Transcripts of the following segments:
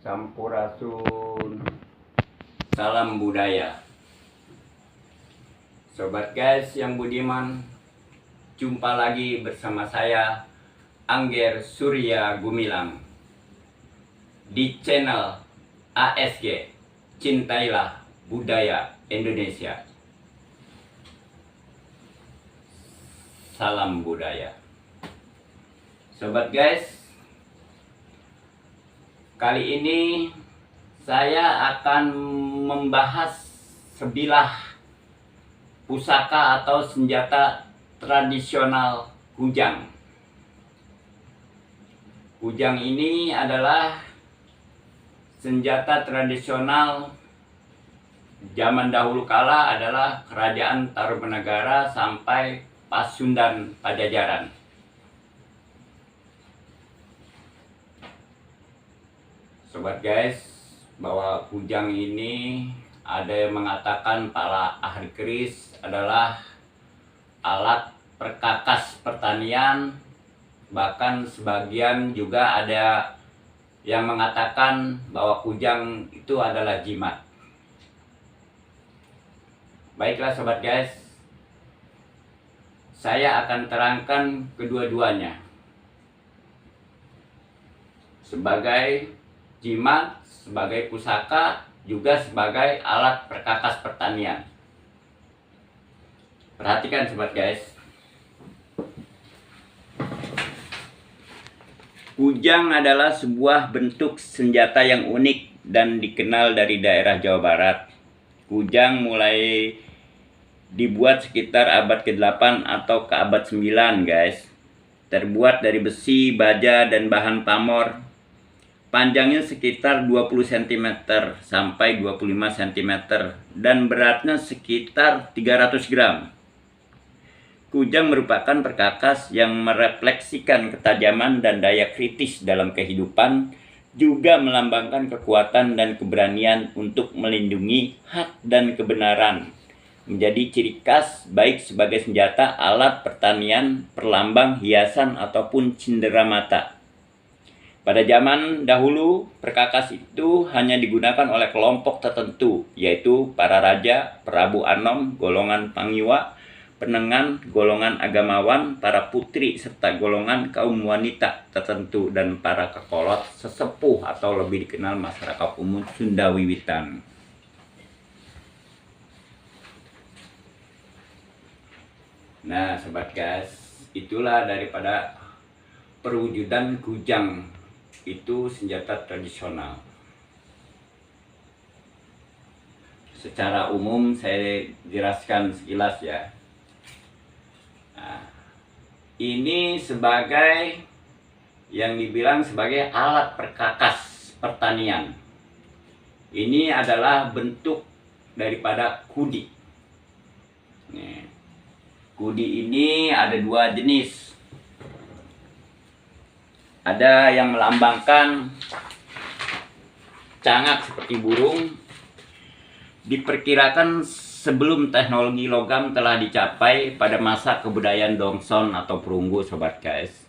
Sampurasun. Salam budaya. Sobat guys yang budiman, jumpa lagi bersama saya Angger Surya Gumilang di channel ASG Cintailah Budaya Indonesia. Salam budaya. Sobat guys, kali ini saya akan membahas sebilah pusaka atau senjata tradisional kujang. Kujang ini adalah senjata tradisional zaman dahulu kala, adalah kerajaan Tarumanagara sampai Pasundan Pajajaran. Sobat guys, bahwa kujang ini ada yang mengatakan para ahli keris adalah alat perkakas pertanian, bahkan sebagian juga ada yang mengatakan bahwa kujang itu adalah jimat. Baiklah sobat guys, saya akan terangkan kedua-duanya sebagai jimat, sebagai pusaka, juga sebagai alat perkakas pertanian. Perhatikan sobat guys, kujang adalah sebuah bentuk senjata yang unik dan dikenal dari daerah Jawa Barat. Kujang mulai dibuat sekitar abad ke-8 atau ke abad 9 guys. Terbuat dari besi, baja, dan bahan pamor. Panjangnya sekitar 20 cm sampai 25 cm dan beratnya sekitar 300 gram. Kujang merupakan perkakas yang merefleksikan ketajaman dan daya kritis dalam kehidupan, juga melambangkan kekuatan dan keberanian untuk melindungi hak dan kebenaran. Menjadi ciri khas baik sebagai senjata, alat pertanian, perlambang, hiasan, ataupun cenderamata. Pada zaman dahulu, perkakas itu hanya digunakan oleh kelompok tertentu, yaitu para raja, Prabu Anom, golongan Pangiwa, penengan, golongan agamawan, para putri, serta golongan kaum wanita tertentu, dan para kekolot sesepuh atau lebih dikenal masyarakat umum Sunda Wiwitan. Nah sobat guys, itulah daripada perwujudan kujang. Itu senjata tradisional. Secara umum saya jelaskan sekilas ya. Nah, ini sebagai yang dibilang sebagai alat perkakas pertanian. Ini adalah bentuk daripada kudi. Nih, kudi ini ada dua jenis. Ada yang melambangkan cangak seperti burung. Diperkirakan sebelum teknologi logam telah dicapai pada masa kebudayaan Dongson atau perunggu sobat guys,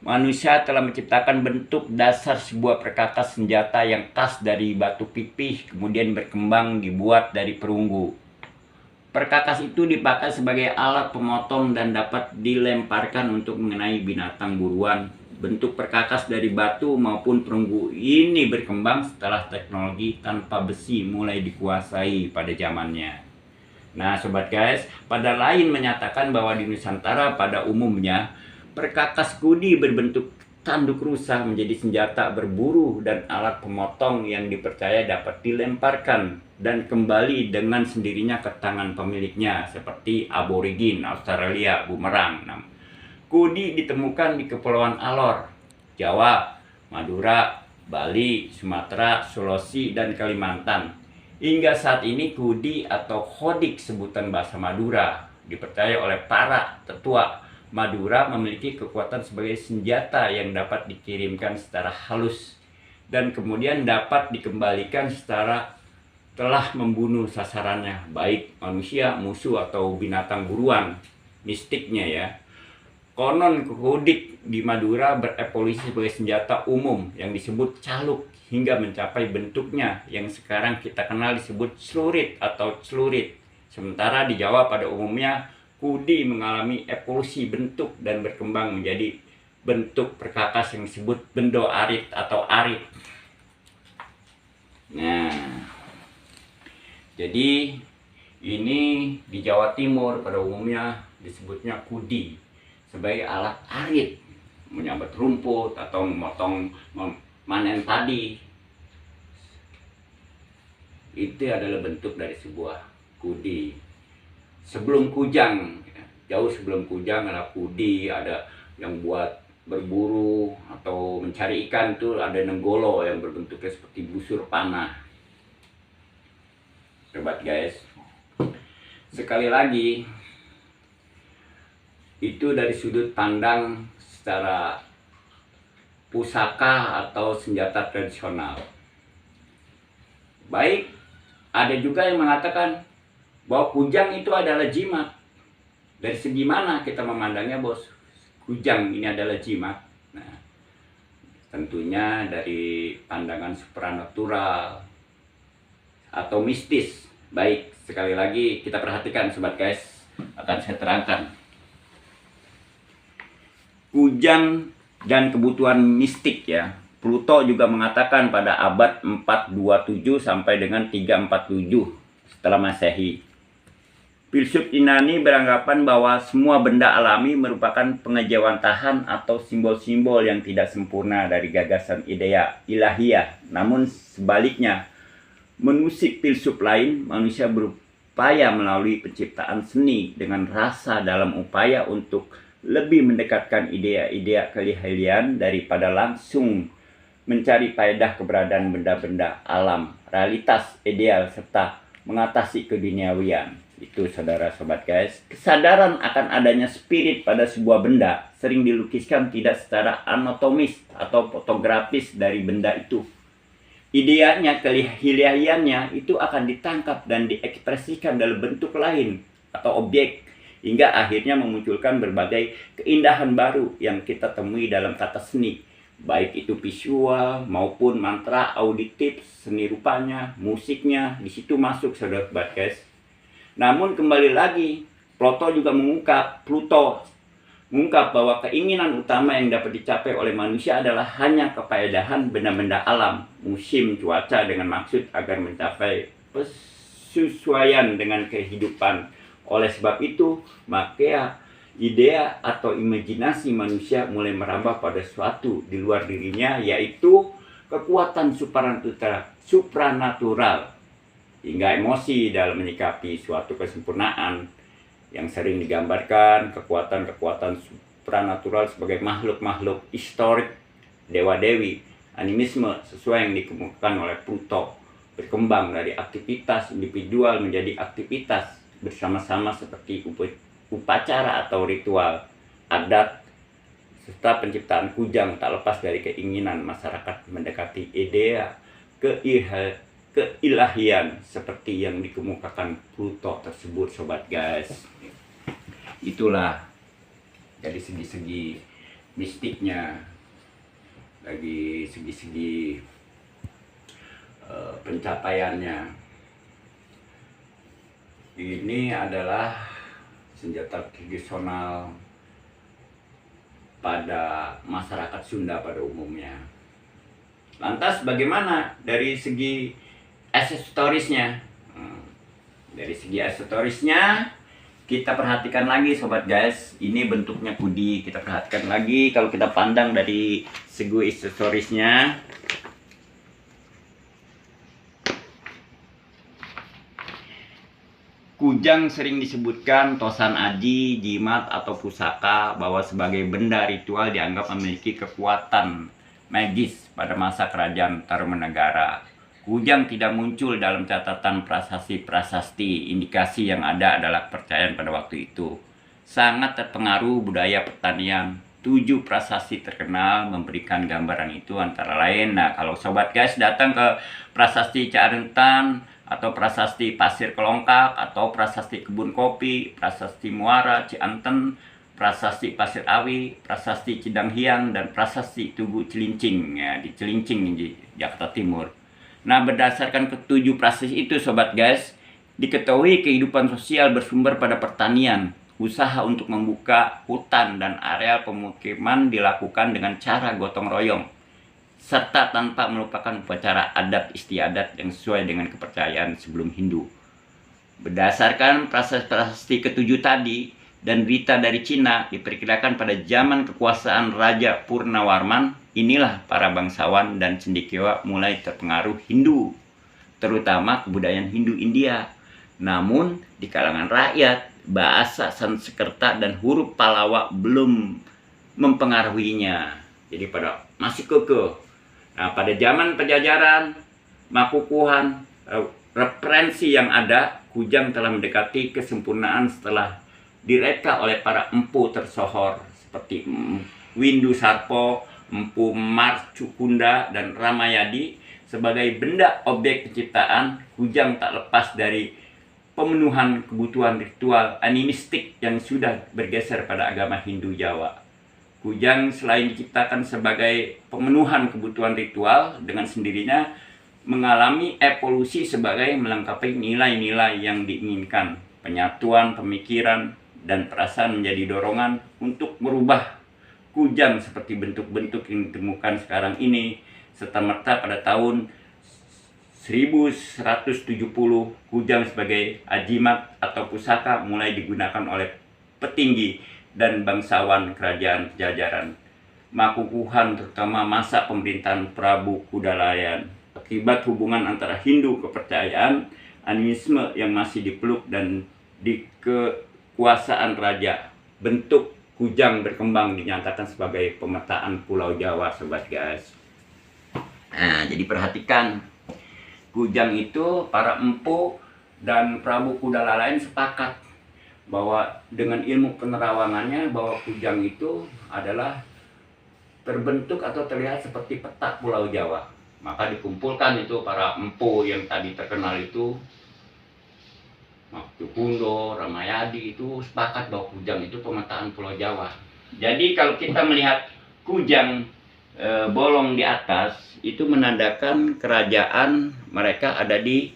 manusia telah menciptakan bentuk dasar sebuah perkakas senjata yang khas dari batu pipih, kemudian berkembang dibuat dari perunggu. Perkakas itu dipakai sebagai alat pemotong dan dapat dilemparkan untuk mengenai binatang buruan. Bentuk perkakas dari batu maupun perunggu ini berkembang setelah teknologi tanpa besi mulai dikuasai pada zamannya. Nah sobat guys, pada lain menyatakan bahwa di Nusantara pada umumnya perkakas kudi berbentuk tanduk rusa menjadi senjata berburu dan alat pemotong yang dipercaya dapat dilemparkan dan kembali dengan sendirinya ke tangan pemiliknya, seperti aborigin Australia bumerang. Kudi ditemukan di Kepulauan Alor, Jawa, Madura, Bali, Sumatera, Sulawesi, dan Kalimantan. Hingga saat ini kudi atau hodik sebutan bahasa Madura dipercaya oleh para tetua Madura memiliki kekuatan sebagai senjata yang dapat dikirimkan secara halus dan kemudian dapat dikembalikan secara telah membunuh sasarannya, baik manusia, musuh, atau binatang buruan mistiknya ya. Konon kudik di Madura berevolusi sebagai senjata umum yang disebut caluk hingga mencapai bentuknya yang sekarang kita kenal disebut celurit atau celurit. Sementara di Jawa pada umumnya kudi mengalami evolusi bentuk dan berkembang menjadi bentuk perkakas yang disebut bendo arit atau arit. Nah, jadi ini di Jawa Timur pada umumnya disebutnya kudi sebagai alat arit, menyabet rumput atau memotong manen padi. Itu adalah bentuk dari sebuah kudi. Sebelum kujang, jauh sebelum kujang ada kudi, ada yang buat berburu atau mencari ikan, tuh ada nenggolo yang berbentuknya seperti busur panah. Sobat guys, sekali lagi itu dari sudut pandang secara pusaka atau senjata tradisional. Baik, ada juga yang mengatakan bahwa kujang itu adalah jimat. Dari segi mana kita memandangnya, bos? Kujang ini adalah jimat. Nah, tentunya dari pandangan supranatural atau mistis. Baik, sekali lagi kita perhatikan sobat guys, akan saya terangkan. Kujang dan kebutuhan mistik ya. Pluto juga mengatakan pada abad 427 sampai dengan 347 setelah Masehi. Filsuf Yunani beranggapan bahwa semua benda alami merupakan pengejawantahan atau simbol-simbol yang tidak sempurna dari gagasan idea ilahiyah. Namun sebaliknya, menusik filsuf lain, manusia berupaya melalui penciptaan seni dengan rasa dalam upaya untuk lebih mendekatkan idea-idea keilahiyaan daripada langsung mencari faedah keberadaan benda-benda alam, realitas ideal, serta mengatasi keduniawian. Itu saudara sobat guys. Kesadaran akan adanya spirit pada sebuah benda sering dilukiskan tidak secara anatomis atau fotografis dari benda itu. Ideanya, keilahiyahnya itu akan ditangkap dan diekspresikan dalam bentuk lain atau objek, hingga akhirnya memunculkan berbagai keindahan baru yang kita temui dalam kata seni, baik itu visual maupun mantra auditif, seni rupanya, musiknya, di situ masuk saudara guys. Namun kembali lagi, Pluto juga mengungkap bahwa keinginan utama yang dapat dicapai oleh manusia adalah hanya kepaedahan benda-benda alam, musim, cuaca, dengan maksud agar mencapai persesuaian dengan kehidupan. Oleh sebab itu, maka idea atau imajinasi manusia mulai merambah pada suatu di luar dirinya, yaitu kekuatan supranatural, hingga emosi dalam menyikapi suatu kesempurnaan yang sering digambarkan kekuatan-kekuatan supranatural sebagai makhluk-makhluk historik, dewa-dewi. Animisme sesuai yang dikemukakan oleh Pluto berkembang dari aktivitas individual menjadi aktivitas bersama-sama seperti upacara atau ritual adat, serta penciptaan kujang tak lepas dari keinginan masyarakat mendekati idea keilahian seperti yang dikemukakan Pluto tersebut sobat guys. Itulah dari segi-segi mistiknya, dari segi-segi pencapaiannya. Ini adalah senjata tradisional pada masyarakat Sunda pada umumnya. Lantas bagaimana dari segi aksesorisnya? Dari segi aksesorisnya kita perhatikan lagi sobat guys. Ini bentuknya kudi, kita perhatikan lagi. Kalau kita pandang dari segi aksesorisnya, kujang sering disebutkan tosan aji, jimat, atau pusaka bahwa sebagai benda ritual dianggap memiliki kekuatan magis pada masa kerajaan Tarumanegara. Kujang tidak muncul dalam catatan prasasti-prasasti. Indikasi yang ada adalah kepercayaan pada waktu itu. Sangat terpengaruh budaya pertanian. 7 prasasti terkenal memberikan gambaran itu antara lain. Nah, kalau sobat guys datang ke prasasti Carentan, atau prasasti Pasir Kelongkak, atau prasasti Kebun Kopi, prasasti Muara, Cianten, Prasasti Pasir Awi, Prasasti Cidang Hiang, dan Prasasti Tugu Cilincing, ya, di Cilincing di Jakarta Timur. Nah, berdasarkan ketujuh prasasti itu sobat guys, diketahui kehidupan sosial bersumber pada pertanian. Usaha untuk membuka hutan dan area pemukiman dilakukan dengan cara gotong royong, serta tanpa melupakan upacara adat istiadat yang sesuai dengan kepercayaan sebelum Hindu. Berdasarkan prasasti ketujuh tadi dan berita dari Cina, diperkirakan pada zaman kekuasaan Raja Purnawarman, inilah para bangsawan dan cendekiawa mulai terpengaruh Hindu, terutama kebudayaan Hindu India. Namun, di kalangan rakyat, bahasa Sanskerta dan huruf Pallava belum mempengaruhinya. Jadi pada masih kekeh. Nah, pada zaman penjajahan, Makukuhan, referensi yang ada, Kujang telah mendekati kesempurnaan setelah direka oleh para empu tersohor seperti Windu Sarpo, Empu Marcukunda, dan Ramayadi. Sebagai benda objek penciptaan, Kujang tak lepas dari pemenuhan kebutuhan ritual animistik yang sudah bergeser pada agama Hindu Jawa. Kujang selain diciptakan sebagai pemenuhan kebutuhan ritual, dengan sendirinya mengalami evolusi sebagai melengkapi nilai-nilai yang diinginkan. Penyatuan pemikiran dan perasaan menjadi dorongan untuk merubah Kujang seperti bentuk-bentuk yang ditemukan sekarang ini. Serta-merta pada tahun 1170, Kujang sebagai ajimat atau pusaka mulai digunakan oleh petinggi dan bangsawan kerajaan Jajaran Makukuhan, terutama masa pemerintahan Prabu Kudalayan. Akibat hubungan antara Hindu kepercayaan, animisme yang masih dipeluk dan di kekuasaan raja, bentuk Kujang berkembang dinyatakan sebagai pemetaan Pulau Jawa, sobat guys. Nah, jadi perhatikan, Kujang itu para empu dan Prabu Kudalayan sepakat bahwa dengan ilmu penerawangannya bahwa Kujang itu adalah terbentuk atau terlihat seperti peta Pulau Jawa. Maka dikumpulkan itu para empu yang tadi terkenal itu, Marcukunda, Ramayadi, itu sepakat bahwa Kujang itu pemetaan Pulau Jawa. Jadi kalau kita melihat Kujang bolong di atas, itu menandakan kerajaan mereka ada di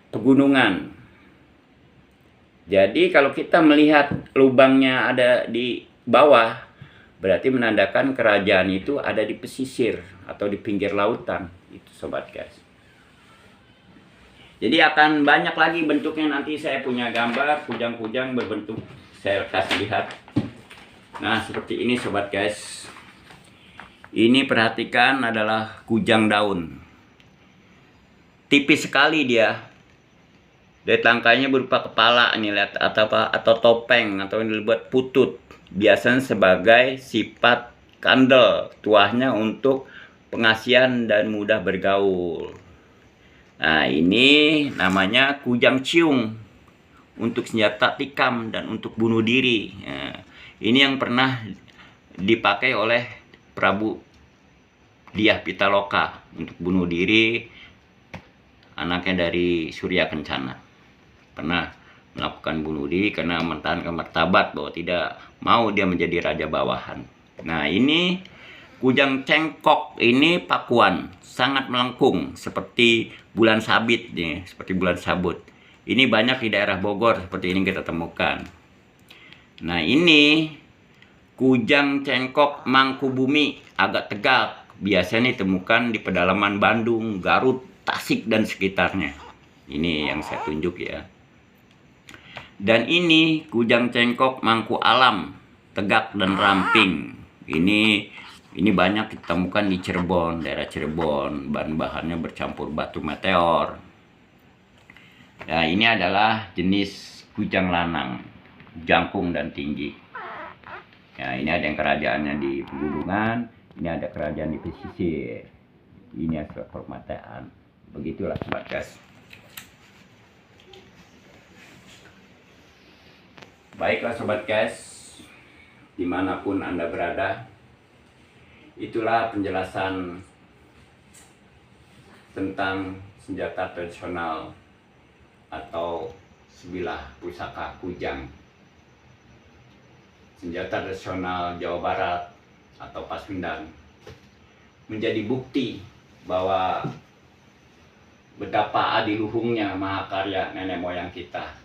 pegunungan. Jadi kalau kita melihat lubangnya ada di bawah, berarti menandakan kerajaan itu ada di pesisir atau di pinggir lautan. Itu sobat guys. Jadi akan banyak lagi bentuknya, nanti saya punya gambar kujang-kujang berbentuk, saya kasih lihat. Nah, seperti ini sobat guys. Ini perhatikan adalah kujang daun. Tipis sekali dia. Dari tangkainya berupa kepala, ini lihat, atau topeng, atau ini dibuat putut. Biasanya sebagai sifat kandel, tuahnya untuk pengasihan dan mudah bergaul. Nah, ini namanya kujang ciung, untuk senjata tikam dan untuk bunuh diri. Nah, ini yang pernah dipakai oleh Prabu Dyah Pitaloka untuk bunuh diri anaknya dari Surya Kencana. Pernah melakukan bunuh diri karena mempertahankan martabat bahwa tidak mau dia menjadi raja bawahan. Nah, ini kujang cengkok, ini Pakuan, sangat melengkung seperti bulan sabit nih, seperti bulan sabut. Ini banyak di daerah Bogor, seperti ini kita temukan. Nah, ini kujang cengkok Mangkubumi, agak tegak, biasanya ditemukan di pedalaman Bandung, Garut, Tasik, dan sekitarnya. Ini yang saya tunjuk ya. Dan ini kujang cengkok Mangku Alam, tegak dan ramping. Ini banyak ditemukan di Cirebon, daerah Cirebon. Bahan-bahannya bercampur batu meteor. Nah, ini adalah jenis kujang lanang, jangkung dan tinggi. Nah, ini ada yang kerajaannya di pegunungan, ini ada kerajaan di pesisir. Ini adalah permataan. Begitulah sobat guys. Baiklah sobat guys, dimanapun Anda berada, itulah penjelasan tentang senjata tradisional atau sebilah pusaka kujang. senjata tradisional Jawa Barat atau Pasundan menjadi bukti bahwa betapa adiluhungnya mahakarya nenek moyang kita.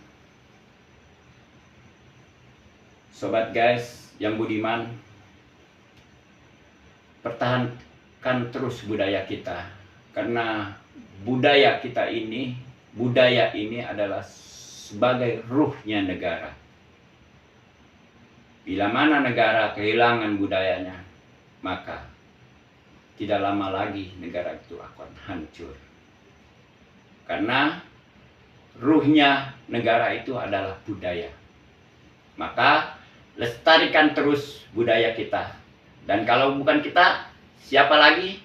Sobat guys yang budiman, pertahankan terus budaya kita, karena budaya ini adalah sebagai ruhnya negara. Bila mana negara kehilangan budayanya, maka tidak lama lagi negara itu akan hancur. Karena ruhnya negara itu adalah budaya. Maka lestarikan terus budaya kita. Dan kalau bukan kita, siapa lagi?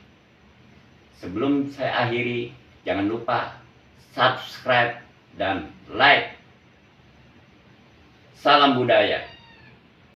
Sebelum saya akhiri, jangan lupa subscribe dan like. Salam budaya.